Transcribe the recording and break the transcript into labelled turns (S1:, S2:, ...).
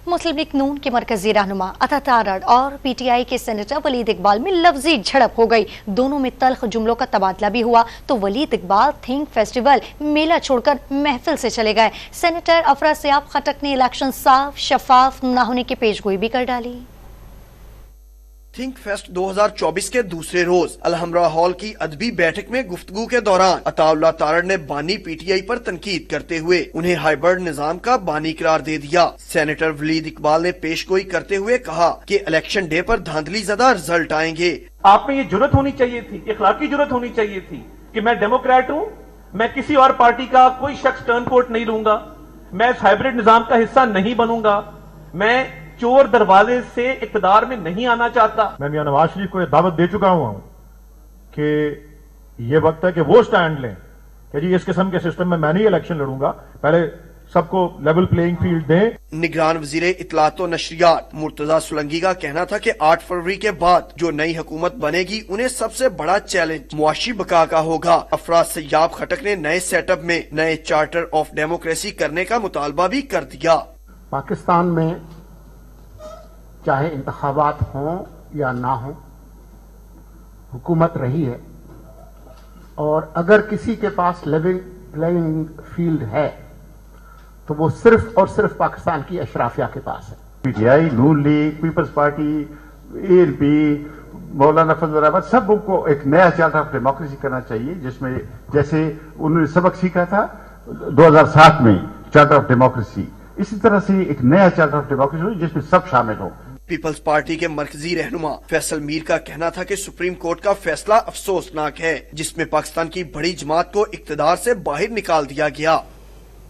S1: मुस्लिम league नून के मरकजी रहनुमा अता तारड़ और पीटीआई के सेनेटर वलीद इकबाल में लफ्जी झड़प हो गई। दोनों में तल्ख जुमलों का तबादला भी हुआ तो वलीद इकबाल थिंक फेस्टिवल मेला छोड़कर महफिल से चले गए। सेनेटर अफरा सियाब खटक ने इलेक्शन साफ शफाफ न होने की पेशगोई भी कर डाली।
S2: थिंक फेस्ट 2024 के दूसरे रोज अलहमरा हॉल की अदबी बैठक में गुफ्तगू के दौरान अताउल्लाह तारड़ ने बानी पीटीआई पर तनकीद करते हुए उन्हें हाइब्रिड निजाम का बानी करार दे दिया। सेनेटर वलीद इकबाल ने पेशगोई करते हुए कहा कि इलेक्शन डे पर धांधली ज़दा रिजल्ट आएंगे।
S3: आप में ये जुर्रत होनी चाहिए थी, इखलाकी जुर्रत होनी चाहिए थी कि मैं डेमोक्रेट हूँ, मैं किसी और पार्टी का कोई शख्स टर्न कोट नहीं लूंगा, मैं इस हाइब्रिड निजाम का हिस्सा नहीं बनूंगा, मैं चोर दरवाजे से इक़्तिदार में नहीं आना चाहता।
S4: मैं मियां नवाज शरीफ को दावत दे चुका हूं कि ये वक्त है कि वो स्टैंड लें कि जी इस किस्म के सिस्टम में मैं नहीं इलेक्शन लड़ूंगा, पहले सबको लेवल प्लेइंग फील्ड दें।
S2: निगरान वजीर इत्तलात व नशरियात मुर्तजा सुलंगी का कहना था कि 8 फरवरी के बाद जो नई हुकूमत बनेगी उन्हें सबसे बड़ा चैलेंज मुआशी बका का होगा। अफरा सियाब खटक ने नए सेटअप में नए चार्टर ऑफ डेमोक्रेसी करने का मुतालबा भी कर दिया।
S5: पाकिस्तान में चाहे इंतखाबात हों या ना हों, हुकूमत रही है और अगर किसी के पास लेवल प्लेइंग फील्ड है तो वो सिर्फ और सिर्फ पाकिस्तान की अशराफिया के पास है।
S6: पीटीआई, नून लीग, पीपल्स पार्टी, एएनपी, मौलाना फजल रहमान, सबको एक नया चार्टर ऑफ डेमोक्रेसी करना चाहिए जिसमें जैसे उन्होंने सबक सीखा था 2007 में चार्टर ऑफ डेमोक्रेसी, इसी तरह से एक नया चार्टर ऑफ डेमोक्रेसी हो जिसमें सब शामिल हो।
S2: पीपल्स पार्टी के मरकजी रहनुमा फैसल मीर का कहना था कि सुप्रीम कोर्ट का फैसला अफसोसनाक है जिसमें पाकिस्तान की बड़ी जमात को इक्तदार से बाहर निकाल दिया गया।